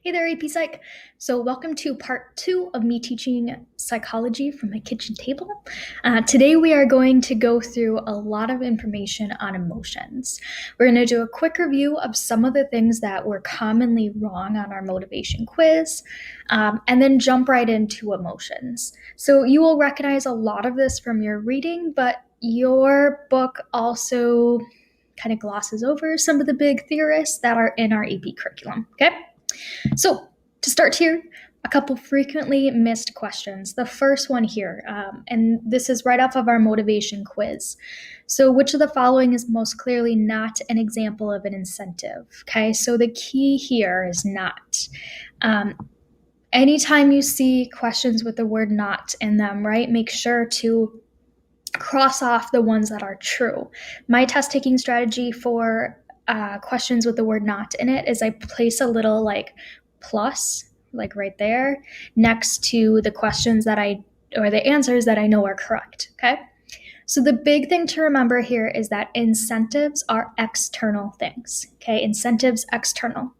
Hey there, AP Psych. So, welcome to part 2 of me teaching psychology from my kitchen table. Today, we are going to go through a lot of information on emotions. We're going to do a quick review of some of the things that were commonly wrong on our motivation quiz, and then jump right into emotions. So, you will recognize a lot of this from your reading, but your book also kind of glosses over some of the big theorists that are in our AP curriculum, okay? So, to start here, a couple frequently missed questions. The first one here, and this is right off of our motivation quiz. So, which of the following is most clearly not an example of an incentive? Okay, so the key here is not. Anytime you see questions with the word not in them, right, make sure to cross off the ones that are true. My test taking strategy for questions with the word not in it is I place a little like plus, like right there, next to the questions that or the answers that I know are correct. Okay. So the big thing to remember here is that incentives are external things. Okay. Incentives, external.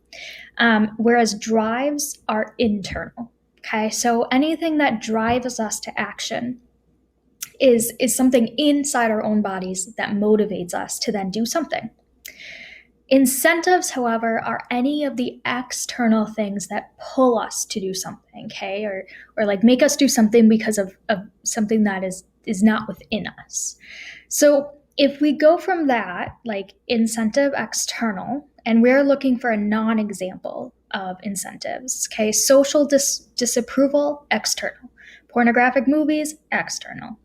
Whereas drives are internal. Okay. So anything that drives us to action is something inside our own bodies that motivates us to then do something. Incentives, however, are any of the external things that pull us to do something, okay, or like make us do something because of something that is not within us. So if we go from that, like incentive external, and we're looking for a non-example of incentives, okay, social disapproval external, pornographic movies external,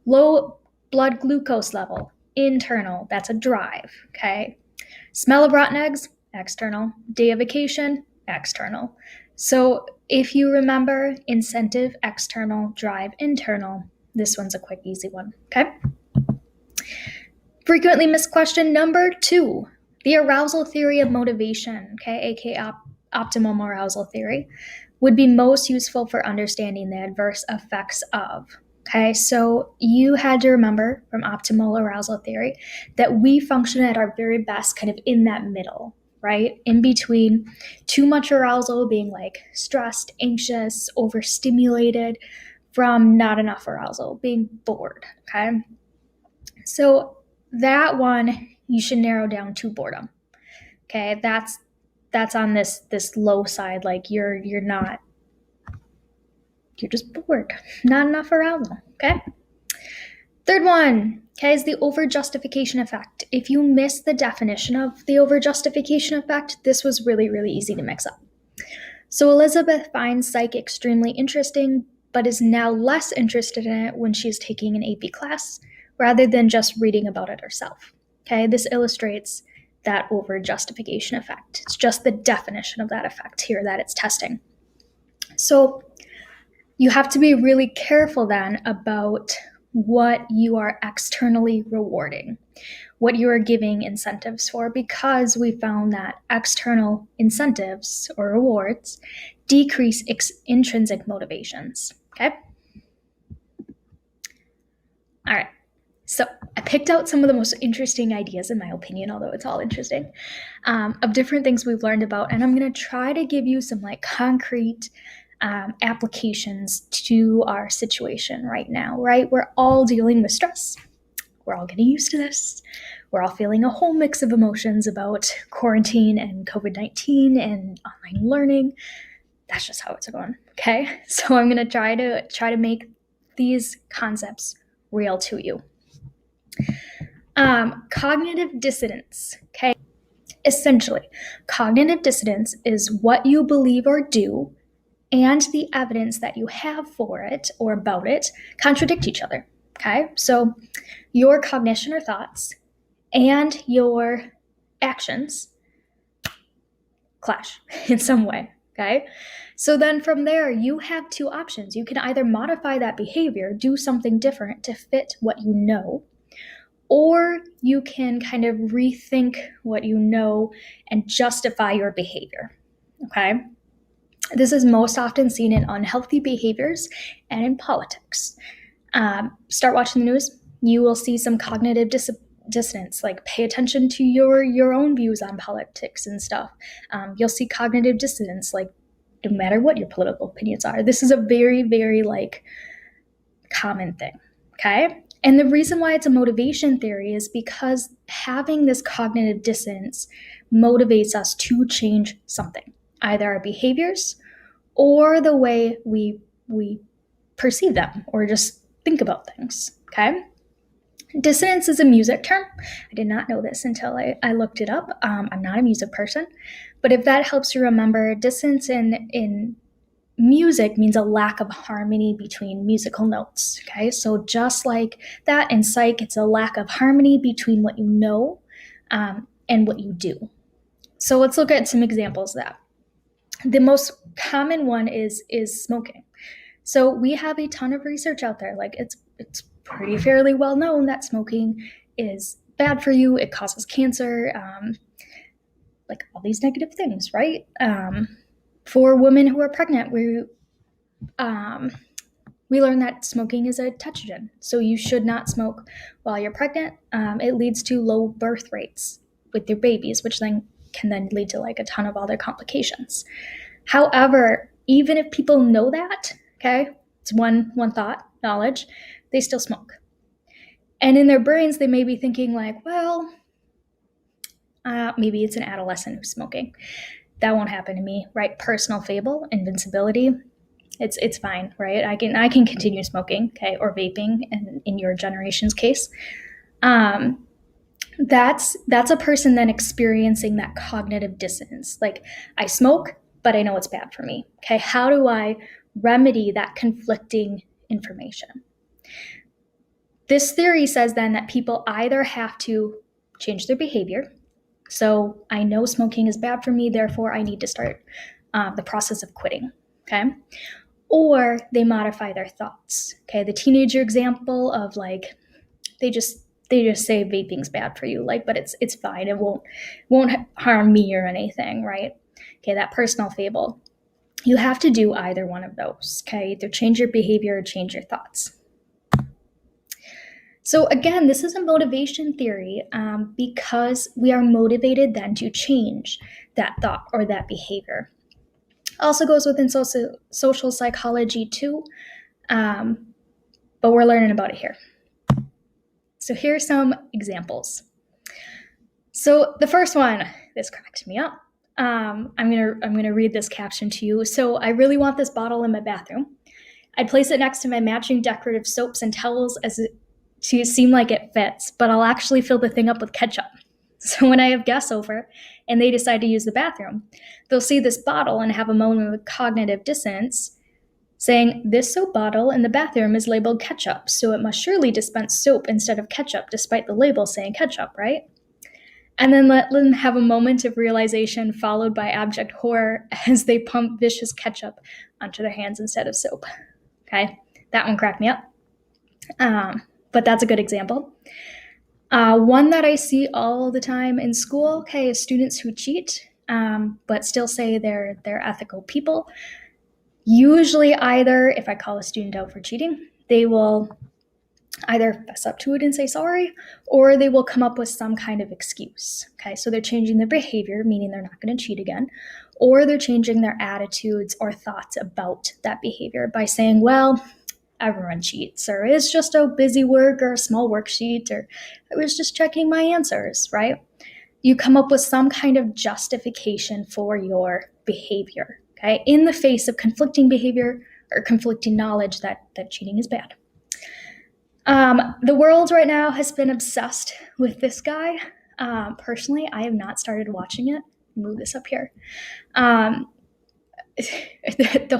low blood glucose level internal, that's a drive, okay. Smell of rotten eggs, external. Day of vacation, external. So if you remember incentive, external, drive, internal, this one's a quick, easy one, okay? Frequently missed question number 2, the arousal theory of motivation, okay, aka optimum arousal theory, would be most useful for understanding the adverse effects of. Okay, so you had to remember from optimal arousal theory that we function at our very best kind of in that middle, right? In between too much arousal being like stressed, anxious, overstimulated, from not enough arousal, being bored, okay? So that one you should narrow down to boredom. Okay, that's on this low side, like you're just bored, not enough arousal, okay? Third one, okay, is the overjustification effect. If you miss the definition of the overjustification effect, this was really, really easy to mix up. So Elizabeth finds psych extremely interesting, but is now less interested in it when she's taking an AP class, rather than just reading about it herself. Okay, this illustrates that overjustification effect. It's just the definition of that effect here that it's testing. So you have to be really careful then about what you are externally rewarding, what you are giving incentives for, because we found that external incentives or rewards decrease intrinsic motivations. Okay? All right. So I picked out some of the most interesting ideas, in my opinion, although it's all interesting, of different things we've learned about, and I'm going to try to give you some like concrete applications to our situation right now, right? We're all dealing with stress. We're all getting used to this. We're all feeling a whole mix of emotions about quarantine and COVID-19 and online learning. That's just how it's going, okay? So I'm going to try to make these concepts real to you. Cognitive dissonance, okay? Essentially, cognitive dissonance is what you believe or do and the evidence that you have for it or about it contradict each other, okay? So your cognition or thoughts and your actions clash in some way, okay? So then from there, you have two options. You can either modify that behavior, do something different to fit what you know, or you can kind of rethink what you know and justify your behavior, okay? This is most often seen in unhealthy behaviors and in politics. Start watching the news. You will see some cognitive dissonance, like pay attention to your own views on politics and stuff. You'll see cognitive dissonance, like no matter what your political opinions are. This is a very, very like common thing. Okay. And the reason why it's a motivation theory is because having this cognitive dissonance motivates us to change something, either our behaviors or the way we perceive them or just think about things. Okay. Dissonance is a music term. I did not know this until I looked it up. I'm not a music person, but if that helps you remember, dissonance in music means a lack of harmony between musical notes. Okay, so just like that in psych, it's a lack of harmony between what you know and what you do. So let's look at some examples of that. The most common one is smoking. So we have a ton of research out there. Like it's pretty fairly well known that smoking is bad for you. It causes cancer, like all these negative things, right? For women who are pregnant, we learn that smoking is a tetragen, so you should not smoke while you're pregnant. It leads to low birth rates with your babies, which then can lead to like a ton of other complications. However, even if people know that, okay, it's one thought, knowledge, they still smoke. And in their brains, they may be thinking like, well, maybe it's an adolescent who's smoking. That won't happen to me, right? Personal fable, invincibility. It's fine, right? I can continue smoking, okay, or vaping, in your generation's case. That's a person then experiencing that cognitive dissonance. Like, I smoke, but I know it's bad for me. Okay, how do I remedy that conflicting information? This theory says then that people either have to change their behavior. So I know smoking is bad for me, therefore I need to start the process of quitting, okay? Or they modify their thoughts, okay? The teenager example of like, they just say vaping's bad for you, like, but it's fine. It won't harm me or anything, right? Okay, that personal fable. You have to do either one of those, okay? Either change your behavior or change your thoughts. So again, this is a motivation theory because we are motivated then to change that thought or that behavior. Also goes within social psychology too, but we're learning about it here. So here are some examples. So the first one, this cracked me up. I'm gonna read this caption to you. So I really want this bottle in my bathroom. I'd place it next to my matching decorative soaps and towels to seem like it fits, but I'll actually fill the thing up with ketchup. So when I have guests over and they decide to use the bathroom, they'll see this bottle and have a moment of cognitive dissonance saying, this soap bottle in the bathroom is labeled ketchup, so it must surely dispense soap instead of ketchup, despite the label saying ketchup, right? And then let them have a moment of realization followed by abject horror as they pump vicious ketchup onto their hands instead of soap. Okay, that one cracked me up. But that's a good example. One that I see all the time in school, okay, is students who cheat, but still say they're ethical people. Usually either, if I call a student out for cheating, they will either fess up to it and say sorry, or they will come up with some kind of excuse. Okay, so they're changing their behavior, meaning they're not going to cheat again, or they're changing their attitudes or thoughts about that behavior by saying, well, everyone cheats, or it's just a busy work or a small worksheet, or I was just checking my answers, right? You come up with some kind of justification for your behavior, okay, in the face of conflicting behavior or conflicting knowledge that cheating is bad. The world right now has been obsessed with this guy. Personally, I have not started watching it. Move this up here. The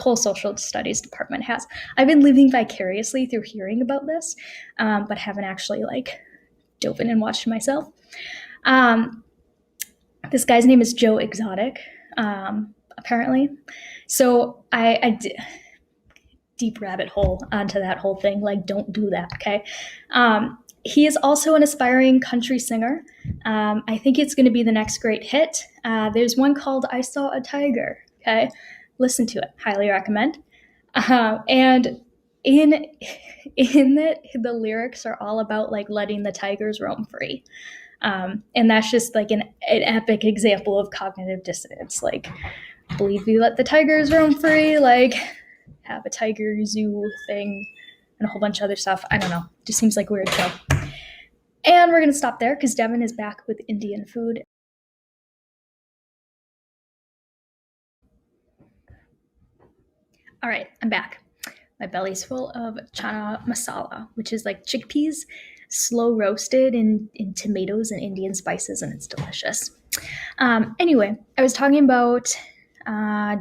whole social studies department has. I've been living vicariously through hearing about this, but haven't actually dove in and watched it myself. This guy's name is Joe Exotic, apparently. So I deep rabbit hole onto that whole thing. Don't do that, okay? He is also an aspiring country singer. I think it's going to be the next great hit. There's one called I Saw a Tiger, okay? Listen to it. Highly recommend. And in it, the lyrics are all about like letting the tigers roam free. And that's just like an epic example of cognitive dissonance. Like, believe we let the tigers roam free, like have a tiger zoo thing and a whole bunch of other stuff. I don't know. Just seems like a weird show. And we're going to stop there because Devin is back with Indian food. All right, I'm back. My belly's full of chana masala, which is like chickpeas slow roasted in tomatoes and Indian spices, and it's delicious. Anyway, I was talking about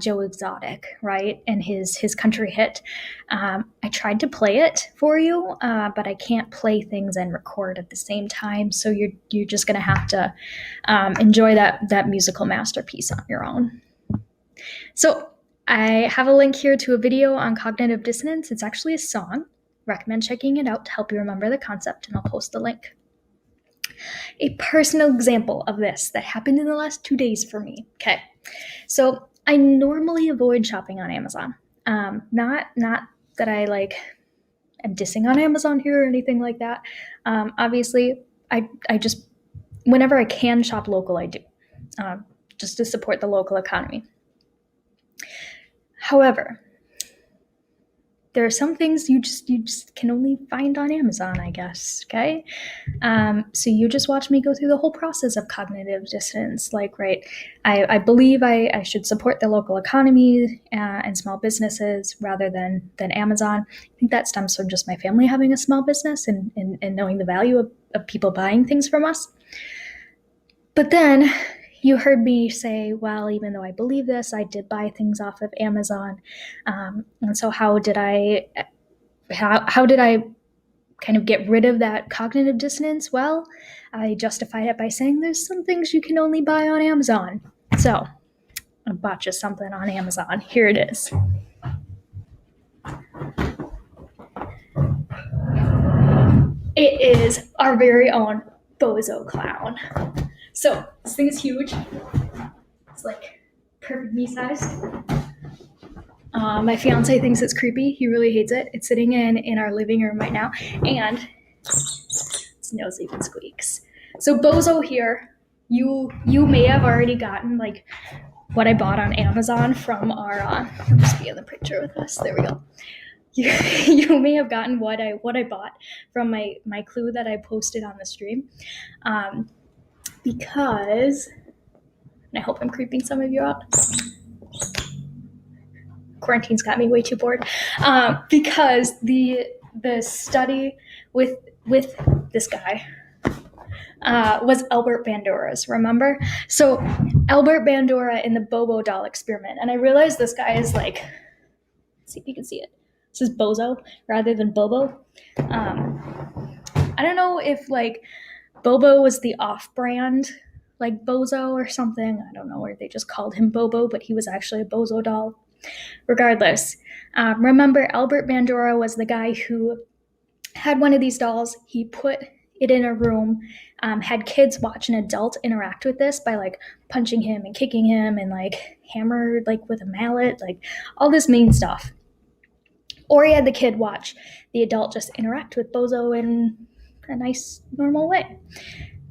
Joe Exotic, right, and his country hit. I tried to play it for you, but I can't play things and record at the same time, so you're just gonna have to enjoy that musical masterpiece on your own. So I have a link here to a video on cognitive dissonance. It's actually a song. Recommend checking it out to help you remember the concept, and I'll post the link. A personal example of this that happened in the last 2 days for me. Okay, so I normally avoid shopping on Amazon. Not that I like am dissing on Amazon here or anything like that. Obviously, I just whenever I can shop local, I do, just to support the local economy. However, there are some things you just can only find on Amazon, I guess. Okay, so you just watch me go through the whole process of cognitive dissonance. Like, right, I believe I should support the local economy and small businesses rather than Amazon. I think that stems from just my family having a small business and knowing the value of people buying things from us. But then you heard me say, well, even though I believe this, I did buy things off of Amazon. And so how did I kind of get rid of that cognitive dissonance? Well, I justified it by saying there's some things you can only buy on Amazon. So I bought you something on Amazon. Here it is. It is our very own Bozo Clown. So this thing is huge. It's like perfect me sized. My fiance thinks it's creepy. He really hates it. It's sitting in our living room right now, and its nose even squeaks. So Bozo here, you may have already gotten like what I bought on Amazon from our. I'll just be in the picture with us. There we go. You may have gotten what I bought from my clue that I posted on the stream, because, and I hope I'm creeping some of you out. Quarantine's got me way too bored, because the study with this guy was Albert Bandura's, remember? So Albert Bandura in the Bobo doll experiment, and I realized this guy is like, let's see if you can see it. This is Bozo rather than Bobo. I don't know if like Bobo was the off-brand like Bozo or something. I don't know, or they just called him Bobo, but he was actually a Bozo doll. Regardless, remember Albert Bandura was the guy who had one of these dolls. He put it in a room, had kids watch an adult interact with this by like punching him and kicking him and like hammered like with a mallet, like all this mean stuff. Or he had the kid watch the adult just interact with Bozo in a nice, normal way.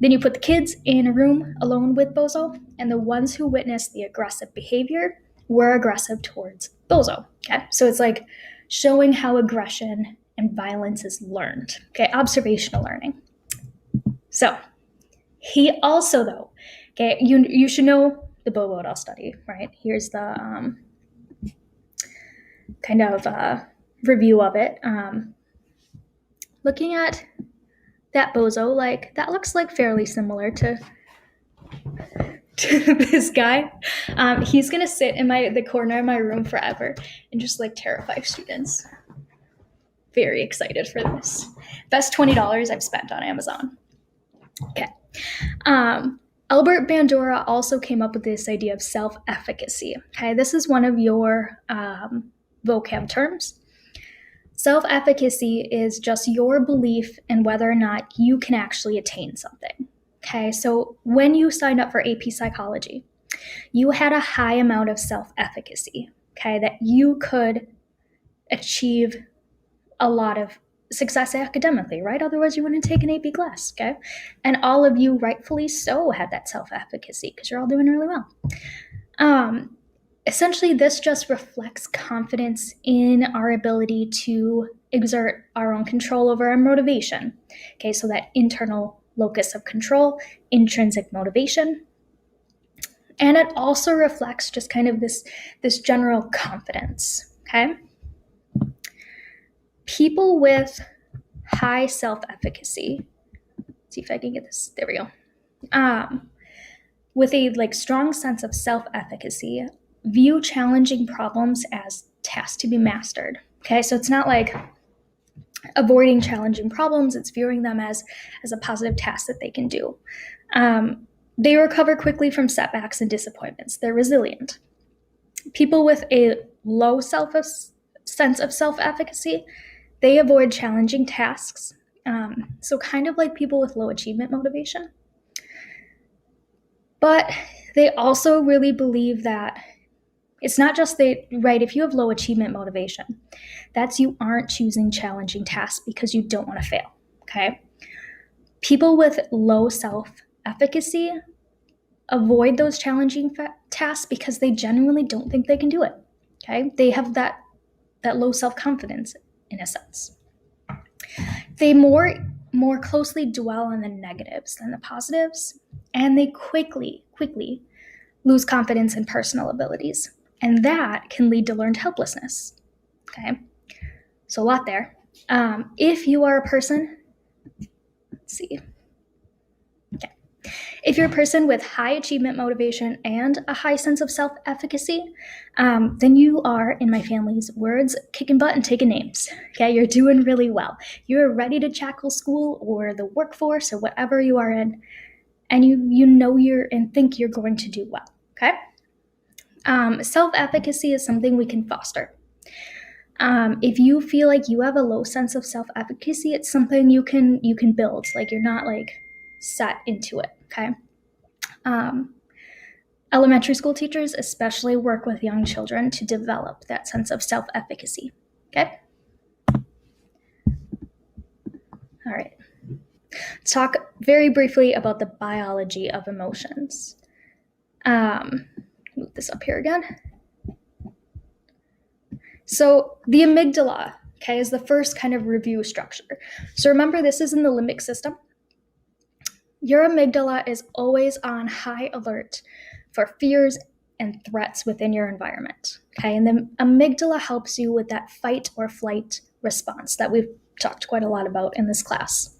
Then you put the kids in a room alone with Bozo, and the ones who witnessed the aggressive behavior were aggressive towards Bozo. Okay, so it's like showing how aggression and violence is learned. Okay, observational learning. So he also, though, okay, you should know the Bobo doll study, right? Here's the kind of review of it. Looking at that Bozo, like that looks like fairly similar to this guy. He's gonna sit in the corner of my room forever and just like terrify students. Very excited for this. Best $20 I've spent on Amazon. Okay. Albert Bandura also came up with this idea of self-efficacy. Okay, this is one of your vocab terms. Self-efficacy is just your belief in whether or not you can actually attain something. Okay, so when you signed up for AP Psychology, you had a high amount of self-efficacy, okay, that you could achieve a lot of success academically, right? Otherwise, you wouldn't take an AP class, okay? And all of you, rightfully so, have that self-efficacy because you're all doing really well. Essentially, this just reflects confidence in our ability to exert our own control over our motivation. Okay, so that internal locus of control, intrinsic motivation. And it also reflects just kind of this general confidence. Okay. People with high self-efficacy, let's see if I can get this, there we go. With a strong sense of self-efficacy, view challenging problems as tasks to be mastered. Okay, so it's not like avoiding challenging problems, it's viewing them as a positive task that they can do. They recover quickly from setbacks and disappointments. They're resilient. People with a low sense of self-efficacy, they avoid challenging tasks. So kind of like people with low achievement motivation. But they also really believe that it's not just right, if you have low achievement motivation, that's you aren't choosing challenging tasks because you don't want to fail, okay? People with low self-efficacy avoid those challenging tasks because they genuinely don't think they can do it, okay? They have that low self-confidence in a sense. They more closely dwell on the negatives than the positives, and they quickly lose confidence in personal abilities. And that can lead to learned helplessness. Okay, so a lot there. If you are a person, let's see. Okay, if you're a person with high achievement motivation and a high sense of self-efficacy, then you are, in my family's words, kicking butt and taking names. Okay, you're doing really well. You're ready to tackle school or the workforce or whatever you are in, and you know and think you're going to do well. Okay. Self-efficacy is something we can foster. If you feel like you have a low sense of self-efficacy, it's something you can build. Like you're not set into it. Okay. Elementary school teachers especially work with young children to develop that sense of self-efficacy. Okay. All right. Let's talk very briefly about the biology of emotions. Move this up here again. So the amygdala, okay, is the first kind of review structure. So remember, this is in the limbic system. Your amygdala is always on high alert for fears and threats within your environment, okay? And the amygdala helps you with that fight or flight response that we've talked quite a lot about in this class.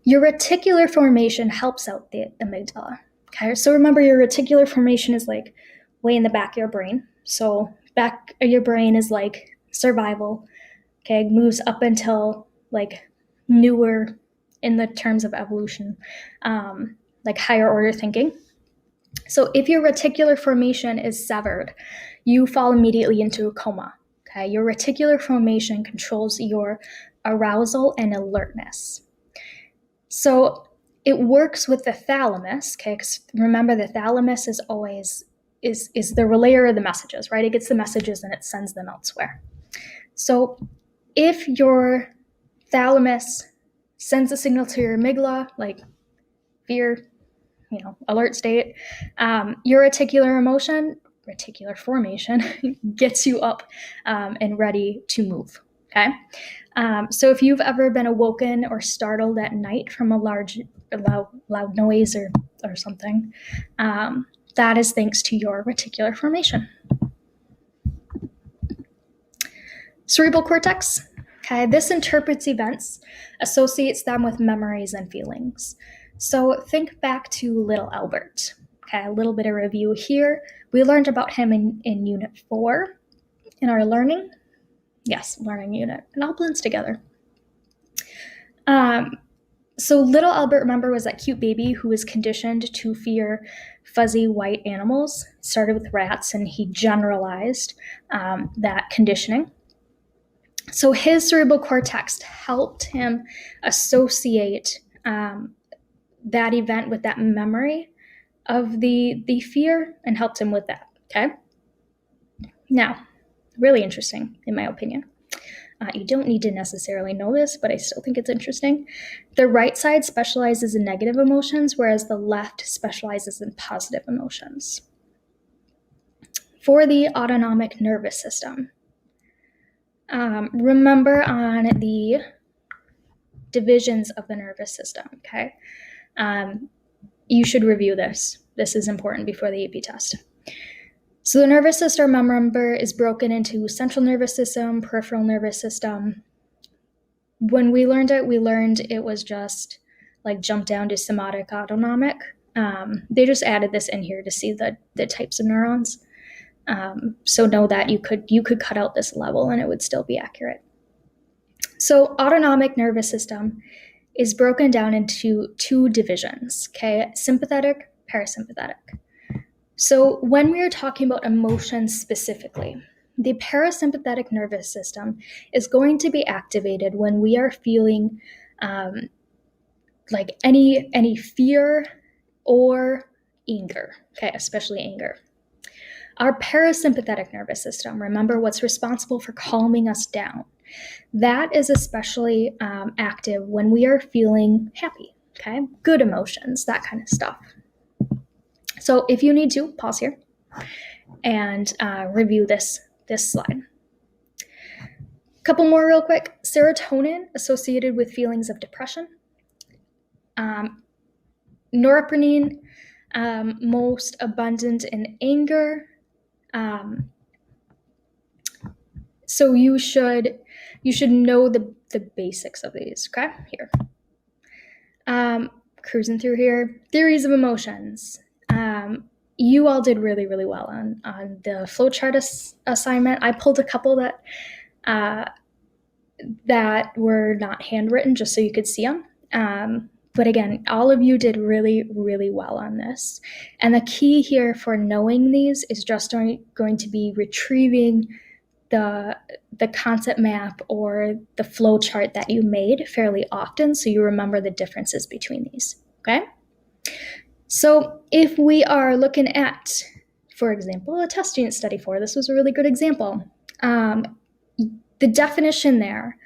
Your reticular formation helps out the amygdala, okay? So remember, your reticular formation is way in the back of your brain. So back of your brain is survival, okay, moves up until newer in the terms of evolution, higher order thinking. So if your reticular formation is severed, you fall immediately into a coma, okay? Your reticular formation controls your arousal and alertness. So it works with the thalamus, okay, because remember the thalamus is always is the relayer of the messages, right? It gets the messages and it sends them elsewhere. So if your thalamus sends a signal to your amygdala, fear, alert state, your reticular formation gets you up and ready to move, okay? So if you've ever been awoken or startled at night from a loud noise or something, that is thanks to your reticular formation. Cerebral cortex, okay, this interprets events, associates them with memories and feelings. So think back to little Albert, okay, a little bit of review here. We learned about him in Unit 4 in our learning unit. It all blends together. So little Albert, remember, was that cute baby who was conditioned to fear fuzzy white animals. It started with rats, and he generalized that conditioning. So his cerebral cortex helped him associate that event with that memory of the fear and helped him with that, okay? Now, really interesting, in my opinion. You don't need to necessarily know this, but I still think it's interesting. The right side specializes in negative emotions, whereas the left specializes in positive emotions. For the autonomic nervous system, remember on the divisions of the nervous system, okay? You should review this. This is important before the AP test. So the nervous system, remember, is broken into central nervous system, peripheral nervous system. When we learned it was just like jump down to somatic autonomic. They just added this in here to see the types of neurons. So know that you could cut out this level and it would still be accurate. So autonomic nervous system is broken down into two divisions, okay? Sympathetic, parasympathetic. So when we are talking about emotions specifically, the parasympathetic nervous system is going to be activated when we are feeling like any fear or anger, okay, especially anger. Our parasympathetic nervous system, remember what's responsible for calming us down, that is especially active when we are feeling happy, okay, good emotions, that kind of stuff. So if you need to, pause here and review this slide. A couple more real quick. Serotonin associated with feelings of depression. Norepinephrine, most abundant in anger. So you should know the basics of these, okay? Here. Cruising through here. Theories of emotions. You all did really, really well on the flowchart assignment. I pulled a couple that were not handwritten just so you could see them. But again, all of you did really, really well on this. And the key here for knowing these is just going to be retrieving the concept map or the flow chart that you made fairly often so you remember the differences between these, okay? So if we are looking at, for example, a test unit study 4, this was a really good example. The definition there,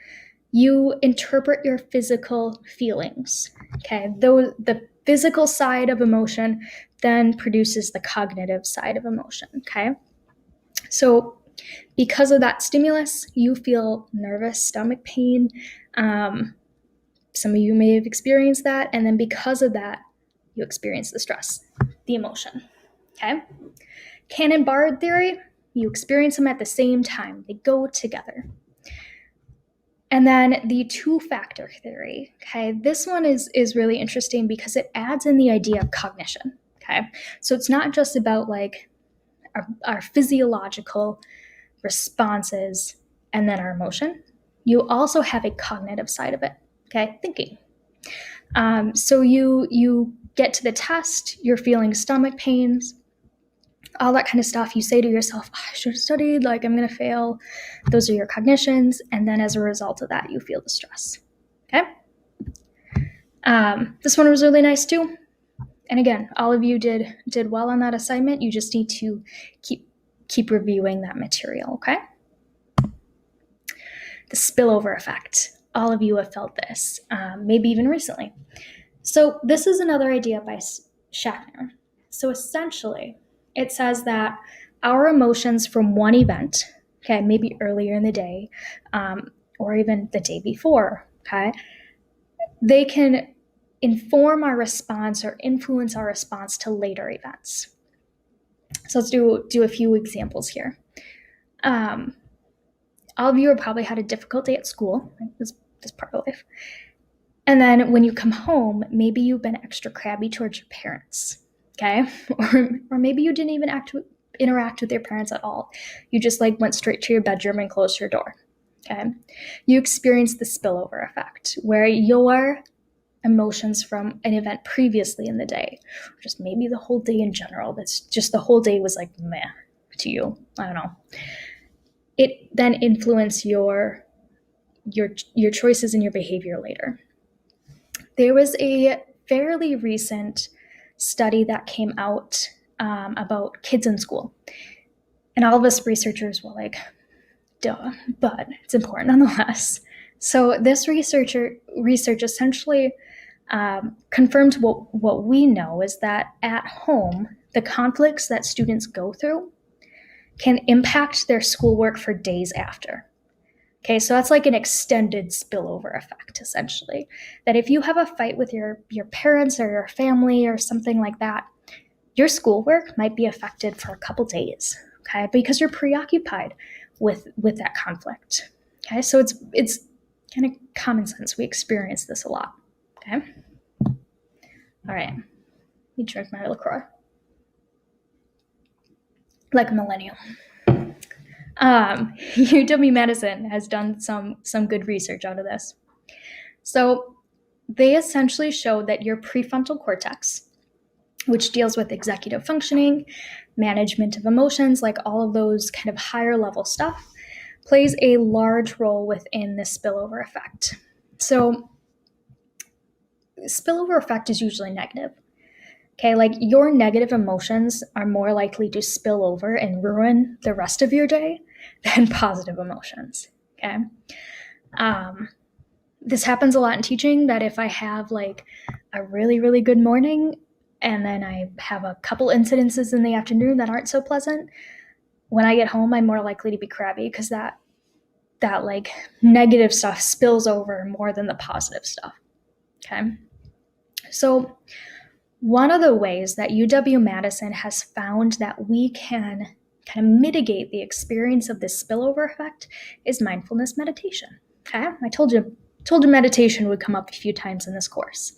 you interpret your physical feelings, okay? Though the physical side of emotion then produces the cognitive side of emotion, okay? So because of that stimulus, you feel nervous, stomach pain. Some of you may have experienced that. And then because of that, you experience the stress, the emotion, okay? Cannon-Bard theory, you experience them at the same time. They go together. And then the two-factor theory, okay? This one is really interesting because it adds in the idea of cognition, okay? So it's not just about like our physiological responses and then our emotion. You also have a cognitive side of it, okay? Thinking. So you get to the test, you're feeling stomach pains, all that kind of stuff. You say to yourself, oh, I should have studied, like I'm going to fail. Those are your cognitions. And then as a result of that, you feel the stress, okay? This one was really nice too. And again, all of you did well on that assignment. You just need to keep reviewing that material, okay? The spillover effect. All of you have felt this, maybe even recently. So this is another idea by Schachner. So essentially, it says that our emotions from one event, okay, maybe earlier in the day, or even the day before, okay, they can inform our response or influence our response to later events. So let's do a few examples here. All of you have probably had a difficult day at school. Right? This part of life. And then when you come home, maybe you've been extra crabby towards your parents, okay? Or maybe you didn't even interact with your parents at all. You just like went straight to your bedroom and closed your door, okay? You experienced the spillover effect where your emotions from an event previously in the day, or just maybe the whole day in general, that's just the whole day was like meh to you. I don't know. It then influenced your choices and your behavior later. There was a fairly recent study that came out about kids in school. And all of us researchers were like, duh, but it's important nonetheless. So this research essentially confirmed what we know is that at home, the conflicts that students go through can impact their schoolwork for days after. Okay, so that's like an extended spillover effect, essentially. That if you have a fight with your parents or your family or something like that, your schoolwork might be affected for a couple days, okay, because you're preoccupied with that conflict. Okay, so it's kind of common sense. We experience this a lot. Okay. All right. Let me drink my LaCroix. Like a millennial. UW-Madison has done some good research out of this. So they essentially showed that your prefrontal cortex, which deals with executive functioning, management of emotions, like all of those kind of higher level stuff, plays a large role within the spillover effect. So spillover effect is usually negative. Okay, like your negative emotions are more likely to spill over and ruin the rest of your day than positive emotions. Okay. This happens a lot in teaching, that if I have like a really, really good morning and then I have a couple incidences in the afternoon that aren't so pleasant, when I get home, I'm more likely to be crabby because that like negative stuff spills over more than the positive stuff. Okay. So one of the ways that UW-Madison has found that we can kind of mitigate the experience of this spillover effect is mindfulness meditation. Okay, I told you meditation would come up a few times in this course,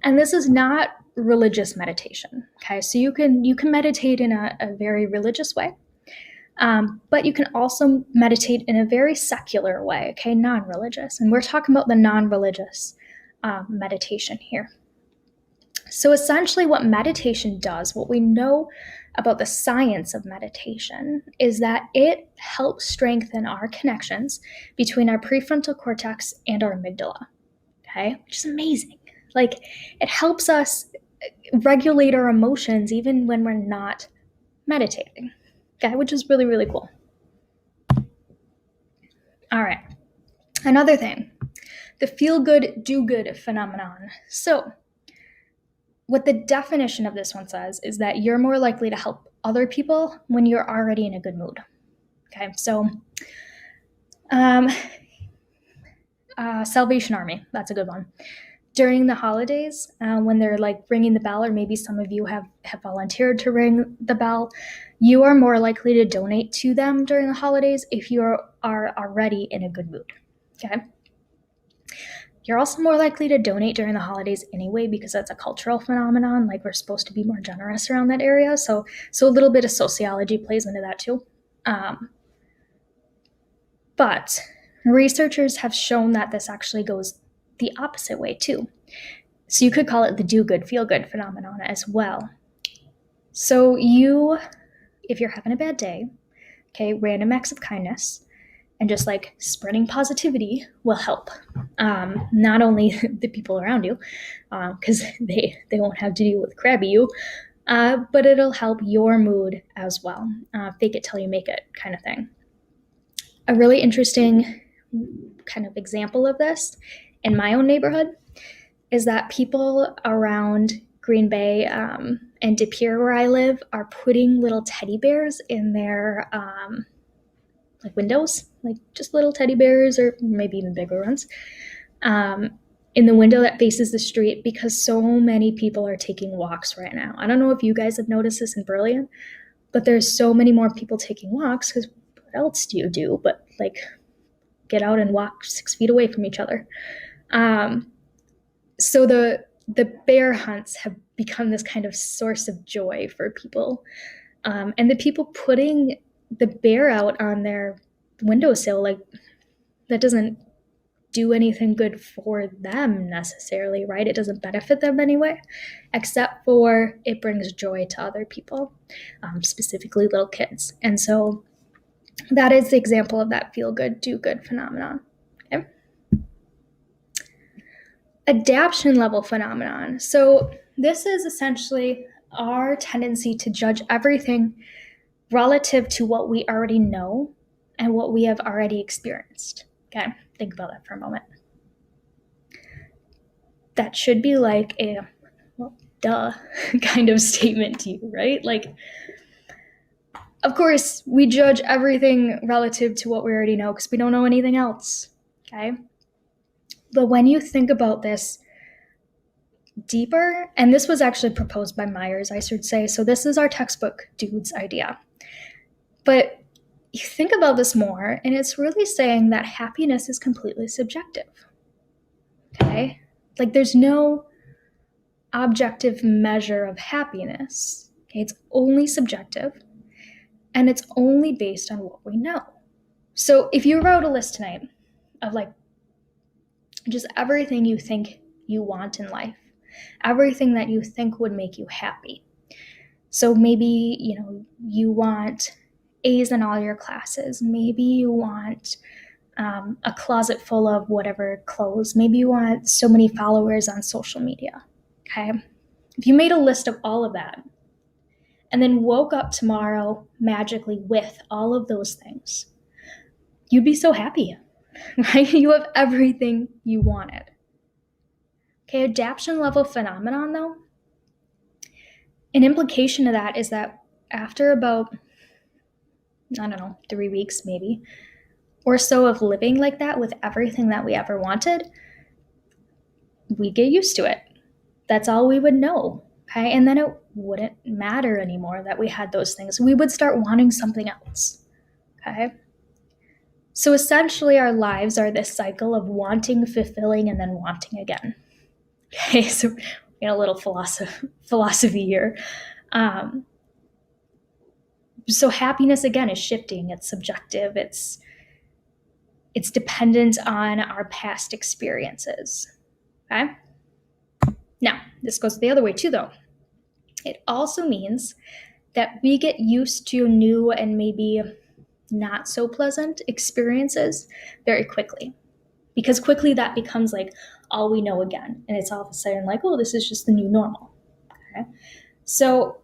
and this is not religious meditation. Okay, so you can meditate in a very religious way, but you can also meditate in a very secular way. Okay, non-religious, and we're talking about the non-religious meditation here. So essentially what meditation does, what we know about the science of meditation, is that it helps strengthen our connections between our prefrontal cortex and our amygdala, okay, which is amazing. Like, it helps us regulate our emotions even when we're not meditating, okay, which is really, really cool. All right, another thing, the feel-good, do-good phenomenon. So what the definition of this one says is that you're more likely to help other people when you're already in a good mood. Okay, so Salvation Army, that's a good one. During the holidays, when they're like ringing the bell, or maybe some of you have volunteered to ring the bell, you are more likely to donate to them during the holidays if you are already in a good mood. Okay. You're also more likely to donate during the holidays anyway, because that's a cultural phenomenon. Like, we're supposed to be more generous around that area. So a little bit of sociology plays into that too. But researchers have shown that this actually goes the opposite way too. So you could call it the do-good, feel-good phenomenon as well. So if you're having a bad day, okay, random acts of kindness and just like spreading positivity will help. Not only the people around you, because they won't have to deal with crabby you, but it'll help your mood as well. Fake it till you make it kind of thing. A really interesting kind of example of this in my own neighborhood is that people around Green Bay and De Pere, where I live, are putting little teddy bears in their like windows, like just little teddy bears, or maybe even bigger ones, in the window that faces the street, because so many people are taking walks right now. I don't know if you guys have noticed this in Burlington, but there's so many more people taking walks, because what else do you do but like get out and walk 6 feet away from each other? So the bear hunts have become this kind of source of joy for people. And the people putting the bear out on their windowsill, like, that doesn't do anything good for them necessarily, right? It doesn't benefit them anyway, except for it brings joy to other people, specifically little kids. And so that is the example of that feel good, do good phenomenon. Okay? Adaptation level phenomenon. So this is essentially our tendency to judge everything relative to what we already know and what we have already experienced. Okay, think about that for a moment. That should be like a, well, duh kind of statement to you, right? Like, of course, we judge everything relative to what we already know because we don't know anything else, okay? But when you think about this deeper, and this was actually proposed by Myers, I should say, so this is our textbook dude's idea. But you think about this more, and it's really saying that happiness is completely subjective, okay? Like, there's no objective measure of happiness, okay? It's only subjective, and it's only based on what we know. So if you wrote a list tonight of like just everything you think you want in life, everything that you think would make you happy. So maybe, you want A's in all your classes. Maybe you want a closet full of whatever clothes. Maybe you want so many followers on social media. Okay. If you made a list of all of that and then woke up tomorrow magically with all of those things, you'd be so happy, right? You have everything you wanted. Okay, adaptation level phenomenon though, an implication of that is that after about, 3 weeks maybe, or so of living like that with everything that we ever wanted, we'd get used to it. That's all we would know, okay? And then it wouldn't matter anymore that we had those things. We would start wanting something else, okay? So essentially our lives are this cycle of wanting, fulfilling, and then wanting again. Okay, so we got a little philosophy here. So happiness again is shifting. It's subjective. It's dependent on our past experiences. Okay. Now this goes the other way too, though. It also means that we get used to new and maybe not so pleasant experiences very quickly, because quickly that becomes like all we know again, and it's all of a sudden like, oh, this is just the new normal. Okay. So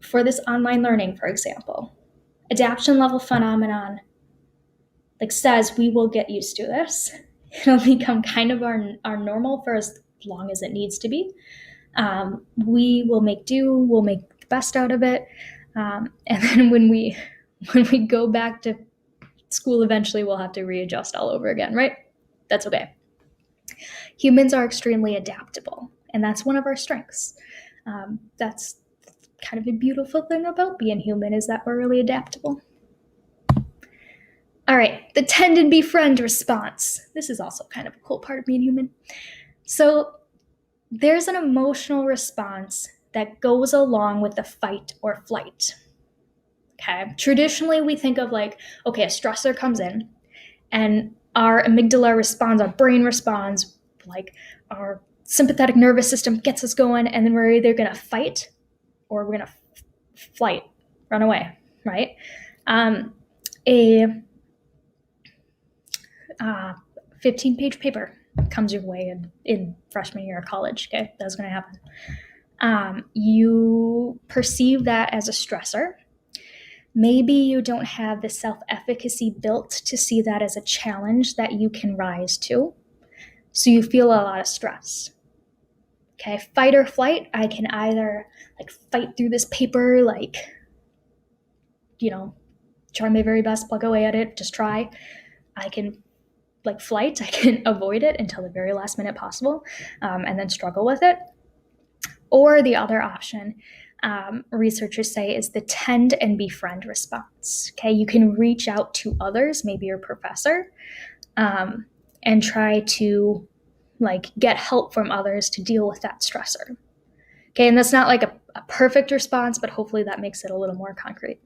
for this online learning, for example, adaptation level phenomenon like says we will get used to this. It'll become kind of our normal for as long as it needs to be. We will make do, we'll make the best out of it. And then when we go back to school, eventually we'll have to readjust all over again, right? That's okay. Humans are extremely adaptable, and that's one of our strengths. That's kind of a beautiful thing about being human, is that we're really adaptable. All right, the tend and befriend response. This is also kind of a cool part of being human. So there's an emotional response that goes along with the fight or flight. Okay, traditionally we think of like, okay, a stressor comes in and our amygdala responds, our brain responds, like our sympathetic nervous system gets us going, and then we're either gonna fight or we're gonna flight, run away, right? A 15-page paper comes your way in freshman year of college. Okay, that's going to happen. You perceive that as a stressor. Maybe you don't have the self-efficacy built to see that as a challenge that you can rise to. So you feel a lot of stress. Okay, fight or flight, I can either like fight through this paper, like, try my very best, plug away at it, just try. I can like flight, I can avoid it until the very last minute possible, and then struggle with it. Or the other option, researchers say, is the tend and befriend response. Okay, you can reach out to others, maybe your professor, and try to like get help from others to deal with that stressor. Okay, and that's not like a perfect response, but hopefully that makes it a little more concrete.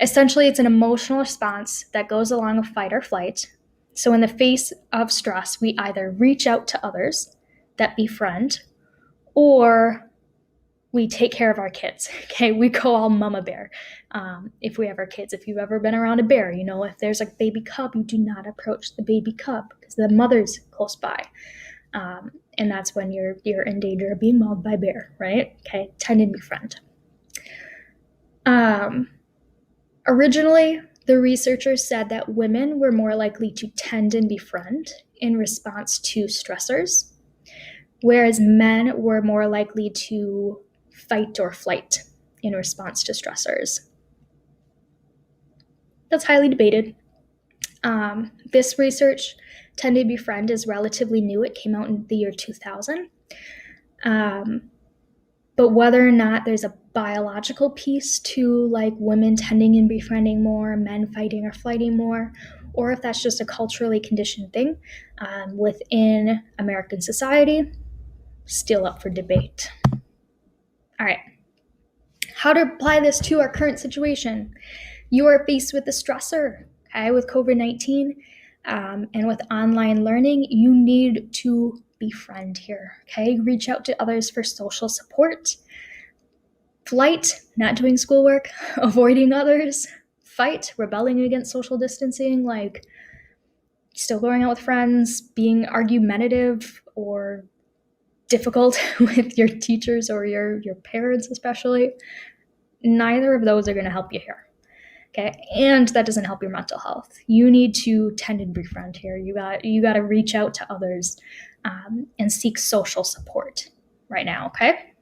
Essentially, it's an emotional response that goes along with fight or flight. So in the face of stress, we either reach out to others that befriend, or we take care of our kids. Okay, we go all mama bear. If we have our kids, if you've ever been around a bear, if there's like baby cub, you do not approach the baby cub because the mother's close by. And that's when you're in danger of being mauled by a bear, right? Okay, tend and befriend. Originally, the researchers said that women were more likely to tend and befriend in response to stressors, whereas men were more likely to fight or flight in response to stressors. That's highly debated. This research, Tend to Befriend, is relatively new. It came out in the year 2000. But whether or not there's a biological piece to like women tending and befriending more, men fighting or flighting more, or if that's just a culturally conditioned thing within American society, still up for debate. All right. How to apply this to our current situation? You are faced with a stressor, okay, with COVID-19 and with online learning. You need to befriend here, okay? Reach out to others for social support. Flight, not doing schoolwork, avoiding others. Fight, rebelling against social distancing, like still going out with friends, being argumentative or difficult with your teachers or your parents especially. Neither of those are going to help you here. Okay, and that doesn't help your mental health. You need to tend and befriend here. You got to reach out to others and seek social support right now. Okay.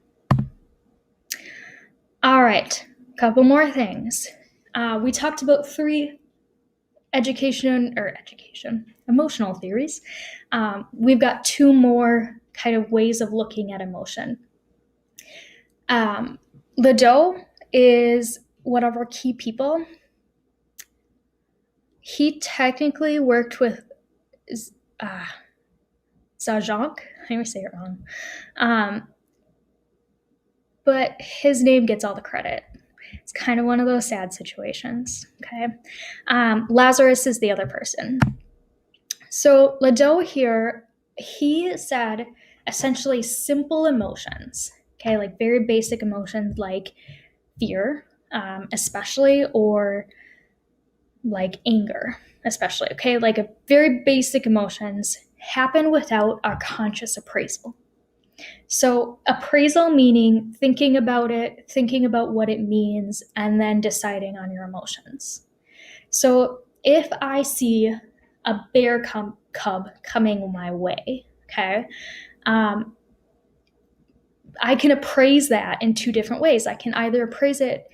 All right, a couple more things. We talked about 3 emotional theories. We've got 2 more kind of ways of looking at emotion. Ledoux is one of our key people. He technically worked with Zajonc. I always say it wrong. But his name gets all the credit. It's kind of one of those sad situations, okay? Lazarus is the other person. So Ledoux here, he said essentially simple emotions, okay? Like very basic emotions like fear, especially, or like anger, especially, okay? Like a very basic emotions happen without our conscious appraisal. So appraisal meaning thinking about it, thinking about what it means, and then deciding on your emotions. So if I see a bear cub coming my way, okay, I can appraise that in 2 different ways. I can either appraise it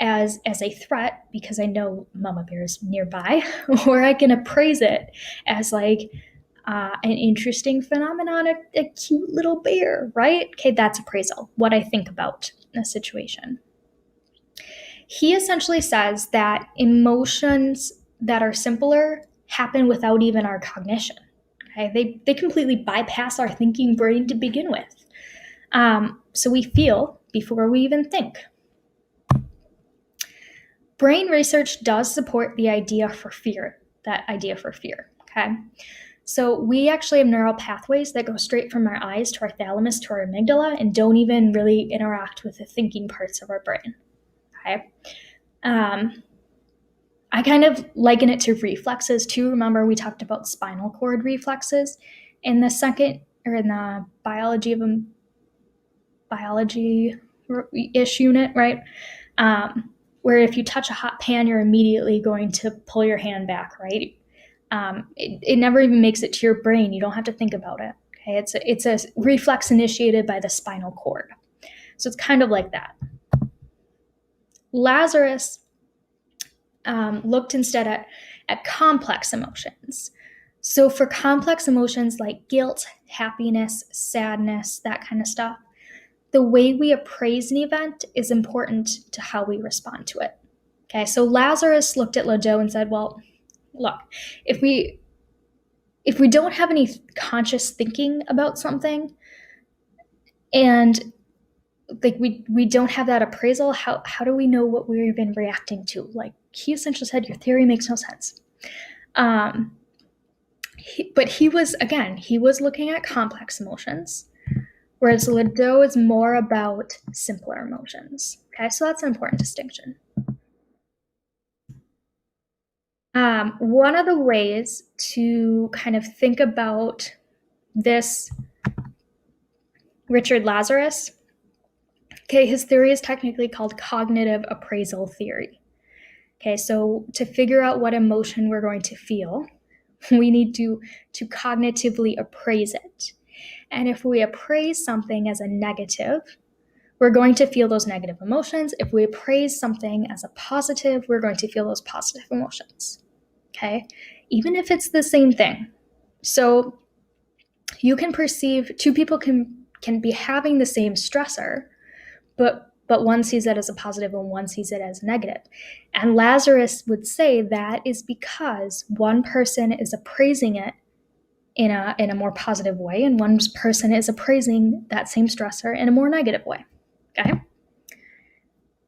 as a threat because I know mama bear is nearby, or I can appraise it as like an interesting phenomenon, a cute little bear, right? Okay, that's appraisal, what I think about a situation. He essentially says that emotions that are simpler happen without even our cognition. Okay, they completely bypass our thinking brain to begin with. So we feel before we even think. Brain research does support the idea for fear, okay? So we actually have neural pathways that go straight from our eyes to our thalamus to our amygdala and don't even really interact with the thinking parts of our brain, okay? I kind of liken it to reflexes too. Remember we talked about spinal cord reflexes in the biology-ish unit, right? Where if you touch a hot pan, you're immediately going to pull your hand back, right? It never even makes it to your brain. You don't have to think about it. Okay, it's a reflex initiated by the spinal cord. So it's kind of like that. Lazarus looked instead at complex emotions. So for complex emotions like guilt, happiness, sadness, that kind of stuff, the way we appraise an event is important to how we respond to it. Okay, so Lazarus looked at Ledoux and said, well, look, if we don't have any conscious thinking about something and like we don't have that appraisal, how do we know what we're even reacting to? Like he essentially said, your theory makes no sense. But he was looking at complex emotions, whereas Ledoux is more about simpler emotions. Okay, so that's an important distinction. One of the ways to kind of think about this Richard Lazarus, okay, his theory is technically called cognitive appraisal theory. Okay, so to figure out what emotion we're going to feel, we need to cognitively appraise it. And if we appraise something as a negative, we're going to feel those negative emotions. If we appraise something as a positive, we're going to feel those positive emotions. Okay, even if it's the same thing. So you can perceive, two people can be having the same stressor, but one sees it as a positive and one sees it as negative. And Lazarus would say that is because one person is appraising it in a more positive way, and one person is appraising that same stressor in a more negative way. Okay?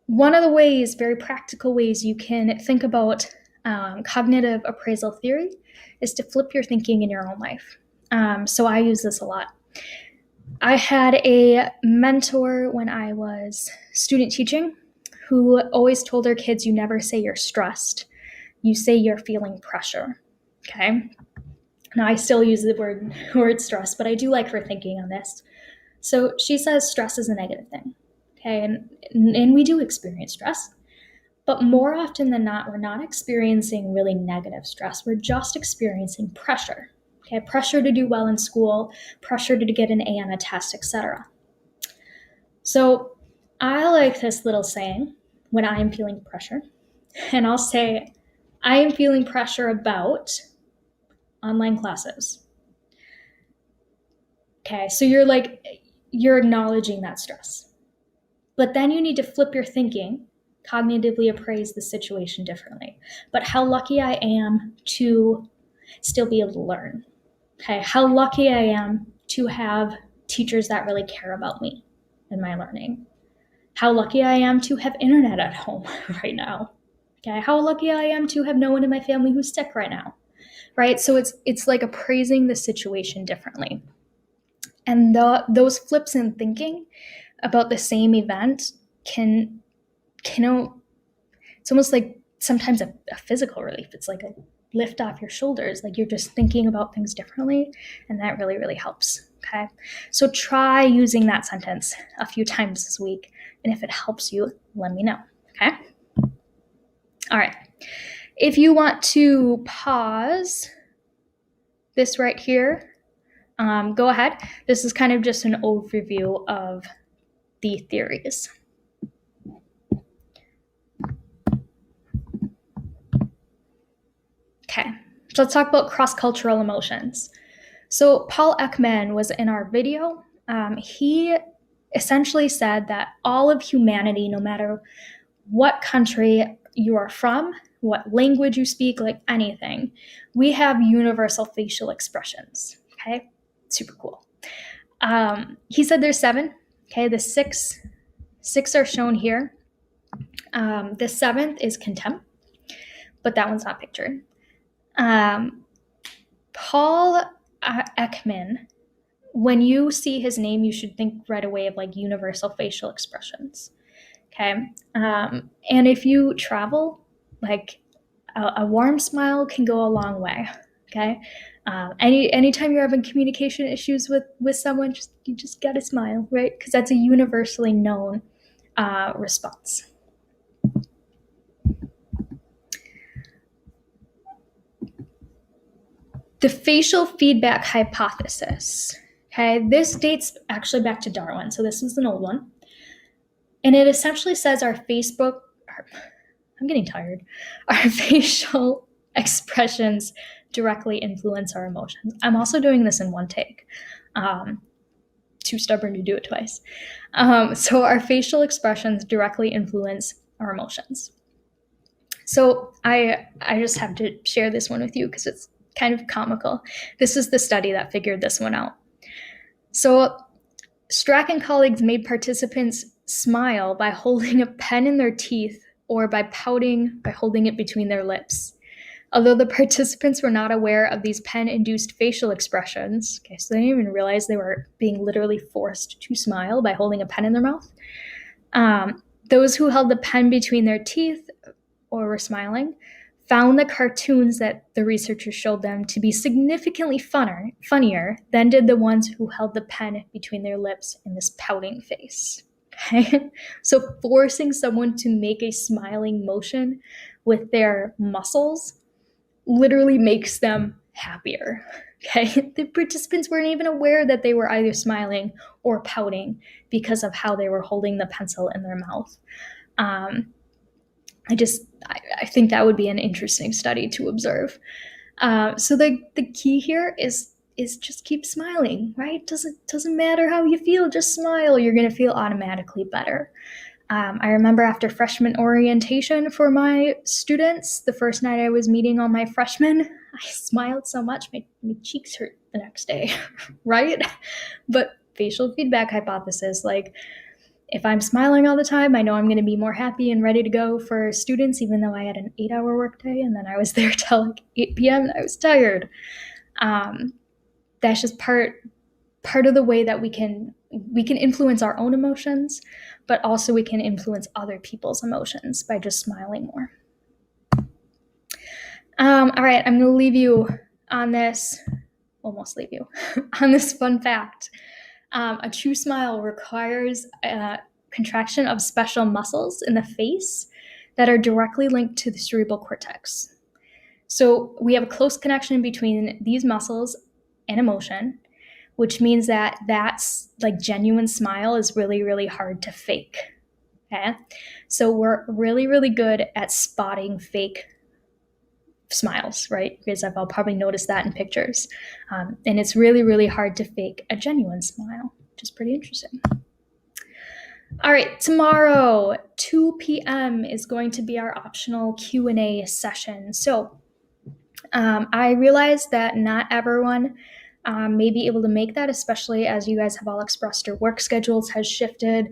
One of the ways, very practical ways you can think about cognitive appraisal theory is to flip your thinking in your own life. So I use this a lot. I had a mentor when I was student teaching who always told her kids, you never say you're stressed. You say you're feeling pressure. Okay? Now I still use the word stress, but I do like her thinking on this. So she says stress is a negative thing. Okay, and we do experience stress, but more often than not, we're not experiencing really negative stress. We're just experiencing pressure. Okay, pressure to do well in school, pressure to get an A on a test, etc. So I like this little saying when I am feeling pressure, and I'll say, I am feeling pressure about online classes. Okay, so you're acknowledging that stress. But then you need to flip your thinking, cognitively appraise the situation differently. But how lucky I am to still be able to learn. Okay, how lucky I am to have teachers that really care about me and my learning. How lucky I am to have internet at home right now. Okay, how lucky I am to have no one in my family who's sick right now. Right? So it's like appraising the situation differently. And those flips in thinking about the same event can it's almost like sometimes a physical relief. It's like a lift off your shoulders, like you're just thinking about things differently, and that really, really helps. Okay, so try using that sentence a few times this week, and if it helps you, let me know. Okay, all right, if you want to pause this right here, go ahead. This is kind of just an overview of the theories. Okay, so let's talk about cross-cultural emotions. So Paul Ekman was in our video. He essentially said that all of humanity, no matter what country you are from, what language you speak, like anything, we have universal facial expressions. Okay, super cool. He said there's 7. Okay, the six are shown here. The 7th is contempt, but that one's not pictured. Paul Ekman, when you see his name, you should think right away of like universal facial expressions. Okay. And if you travel, like a warm smile can go a long way. Okay. Anytime you're having communication issues with someone, you just gotta smile, right? Because that's a universally known response. The facial feedback hypothesis. Okay, this dates actually back to Darwin, so this is an old one. And it essentially says I'm getting tired. Our facial expressions directly influence our emotions. I'm also doing this in one take. Too stubborn to do it twice. So our facial expressions directly influence our emotions. So I just have to share this one with you because it's kind of comical. This is the study that figured this one out. So Strack and colleagues made participants smile by holding a pen in their teeth or by pouting by holding it between their lips. Although the participants were not aware of these pen-induced facial expressions, okay, so they didn't even realize they were being literally forced to smile by holding a pen in their mouth. Those who held the pen between their teeth or were smiling found the cartoons that the researchers showed them to be significantly funnier than did the ones who held the pen between their lips in this pouting face. Okay? So forcing someone to make a smiling motion with their muscles literally makes them happier. Okay, the participants weren't even aware that they were either smiling or pouting because of how they were holding the pencil in their mouth. I think that would be an interesting study to observe. So the key here is just keep smiling, right? Doesn't matter how you feel, just smile. You're gonna feel automatically better. I remember after freshman orientation for my students, the first night I was meeting all my freshmen, I smiled so much my cheeks hurt the next day, right? But facial feedback hypothesis, like if I'm smiling all the time, I know I'm going to be more happy and ready to go for students, even though I had an 8-hour workday and then I was there till like 8 p.m. and I was tired. That's just part of the way that we can influence our own emotions, but also we can influence other people's emotions by just smiling more. All right, I'm going to leave you on this, almost leave you, on this fun fact. A true smile requires a contraction of special muscles in the face that are directly linked to the cerebral cortex. So we have a close connection between these muscles and emotion, which means that that's like genuine smile is really, really hard to fake. Okay, so we're really, really good at spotting fake smiles, right? Because I've probably noticed that in pictures. And it's really, really hard to fake a genuine smile, which is pretty interesting. All right, tomorrow, 2 p.m. is going to be our optional Q&A session. So I realize that not everyone may be able to make that, especially as you guys have all expressed your work schedules has shifted.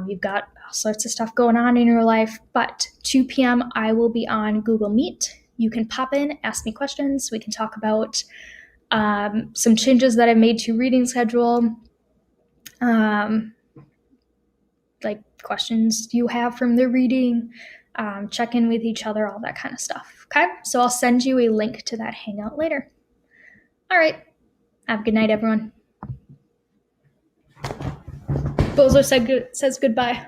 You've got all sorts of stuff going on in your life, but 2 p.m. I will be on Google Meet. You can pop in, ask me questions. We can talk about some changes that I've made to reading schedule, like questions you have from the reading, check in with each other, all that kind of stuff. Okay, so I'll send you a link to that hangout later. All right, have a good night, everyone. Bozo says goodbye.